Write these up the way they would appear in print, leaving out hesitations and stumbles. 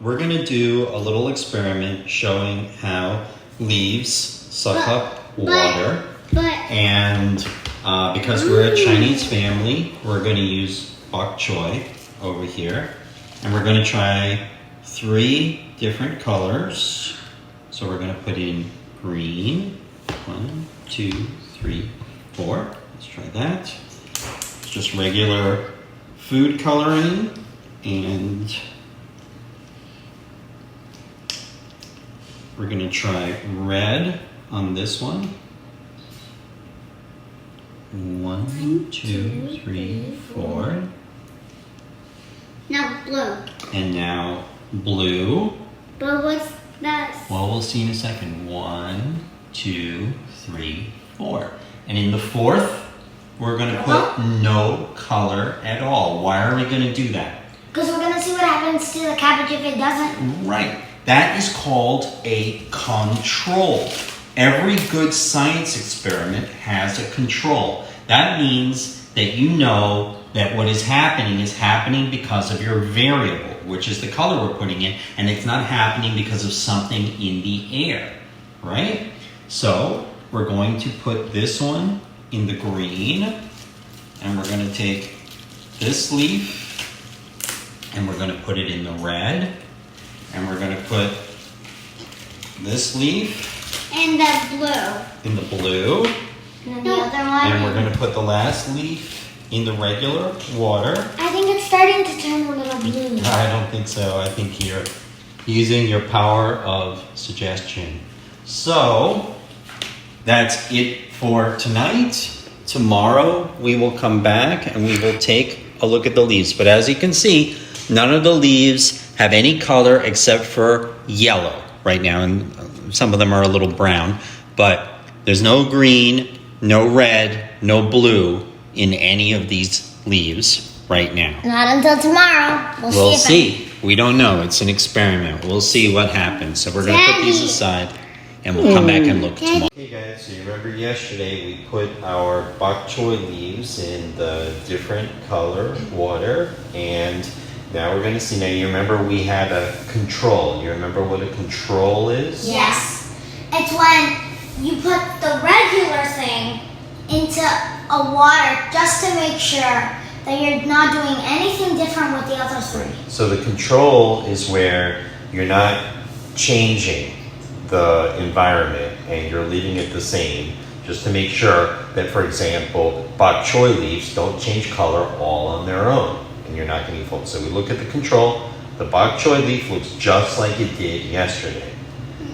we're going to do a little experiment showing how leaves suck up water. And because we're a Chinese family, we're going to use bok choy over here. And we're going to try 3 different colors. So we're going to put in green. 1, 2, 3, 4. Let's try that. It's just regular food coloring. And we're going to try red on this one. 1, 2, 3, 4. Now blue. And now blue. But what's that? Well, we'll see in a second. 1, 2, 3, 4. And in the 4th, we're going to put no color at all. Why are we going to do that? Because we're going to see what happens to the cabbage if it doesn't. Right. That is called a control. Every good science experiment has a control. That means that you know that what is happening because of your variable, which is the color we're putting in, and it's not happening because of something in the air, right? So we're going to put this one in the green, and we're going to take this leaf, and we're going to put it in the red, and we're going to put this leaf in the blue. In the blue. And then the other one. And we're going to put the last leaf in the regular water. I think it's starting to turn a little blue. I don't think so. I think you're using your power of suggestion. So that's it for tonight. Tomorrow we will come back and we will take a look at the leaves. But as you can see, none of the leaves have any color except for yellow right now. And some of them are a little brown. But there's no green, no red, no blue in any of these leaves right now. Not until tomorrow. We'll see. We don't know. It's an experiment. We'll see what happens. So we're going to put these aside and we'll come back and look tomorrow. Okay guys, so you remember yesterday we put our bok choy leaves in the different color water, and now we're going to see. Now you remember we had a control. You remember what a control is? Yes. It's when you put the regular thing into a water just to make sure that you're not doing anything different with the other 3. So the control is where you're not changing the environment and you're leaving it the same, just to make sure that, for example, bok choy leaves don't change color all on their own and you're not getting full. So we look at the control. The bok choy leaf looks just like it did yesterday.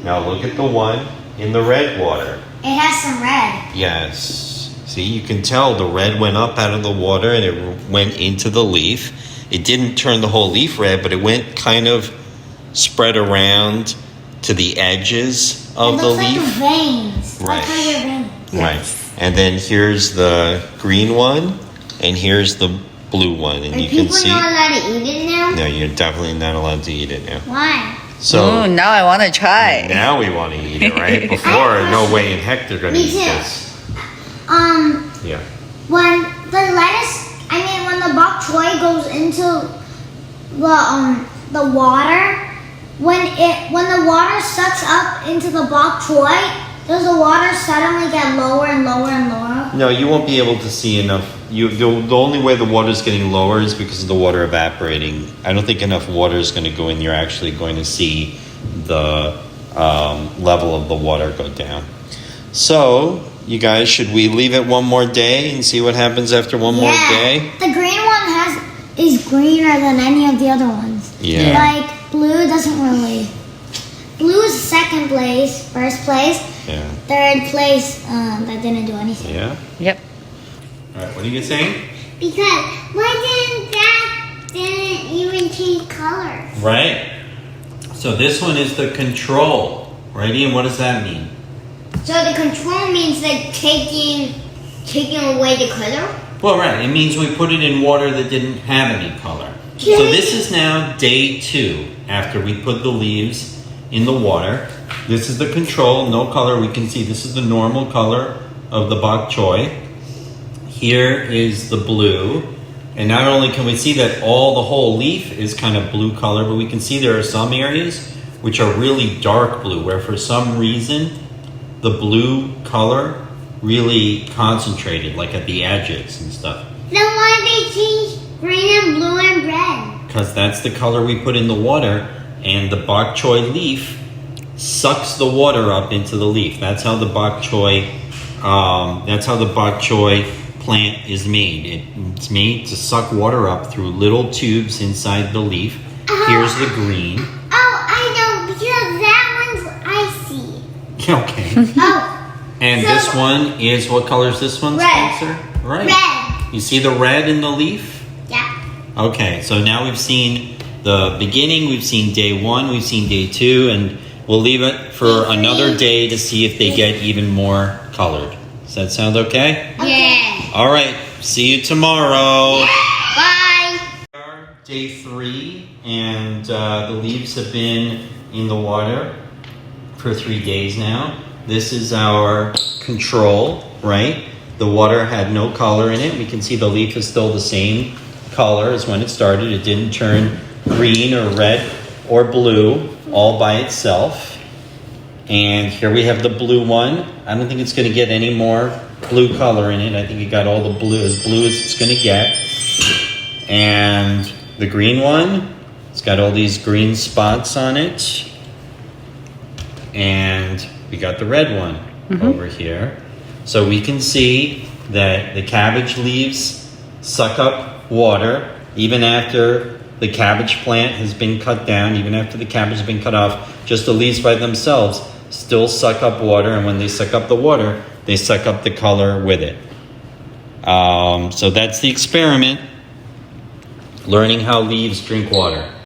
Now look at the one in the red water. It has some red. Yes. See, you can tell the red went up out of the water and it went into the leaf. It didn't turn the whole leaf red, but it went kind of spread around to the edges of the leaf. It looks like veins. Right. Like how your veins. Right. And then here's the green one, and here's the blue one. And you can see. Are people not allowed to eat it now? No, you're definitely not allowed to eat it now. Why? So now I want to try. Now we want to eat it, right? Before, no way in heck they're going to eat this. Yeah. When the lettuce, when the bok choy goes into the water, when the water sucks up into the bok choy, does the water suddenly get lower and lower and lower? No, you won't be able to see enough. The only way the water is getting lower is because of the water evaporating. I don't think enough water is going to go in. You're actually going to see the level of the water go down. So, you guys, should we leave it one more day and see what happens after one more day? The green one is greener than any of the other ones. Yeah. Like blue doesn't really. Blue is second place, first place. Yeah. Third place, that didn't do anything. Yeah? Yep. All right, what are you saying? Because that didn't even change colors. Right. So this one is the control. Right, Ian? What does that mean? So the control means like taking away the color? Well, right. It means we put it in water that didn't have any color. So this is now day 2 after we put the leaves in the water. This is the control, no color. We can see this is the normal color of the bok choy. Here is the blue, And not only can we see that the whole leaf is kind of blue color, but we can see there are some areas which are really dark blue, where for some reason the blue color really concentrated, like at the edges and stuff. Then why they change green and blue and red? Because that's the color we put in the water, and the bok choy leaf sucks the water up into the leaf. That's how the bok choy plant is made. It's made to suck water up through little tubes inside the leaf. Here's the green. Oh, I know, because that one's icy. Okay. Oh. And So- this one is, what color is this one, Red. Spencer? Right. Red. You see the red in the leaf? Yeah. Okay, so now we've seen the beginning, we've seen day 1, we've seen day 2, and we'll leave it for another day to see if they get even more colored. Does that sound okay? Yeah. All right, see you tomorrow. Bye. Day 3, and the leaves have been in the water for 3 days now. This is our control, right? The water had no color in it. We can see the leaf is still the same color as when it started. It didn't turn green or red or blue all by itself. And here we have the blue one. I don't think it's going to get any more blue color in it. I think it got all the blue as it's going to get. And the green one, it's got all these green spots on it. And we got the red one over here. So we can see that the cabbage leaves suck up water even after the cabbage plant has been cut down, even after the cabbage has been cut off. Just the leaves by themselves still suck up water, and when they suck up the water, they suck up the color with it. So that's the experiment, learning how leaves drink water.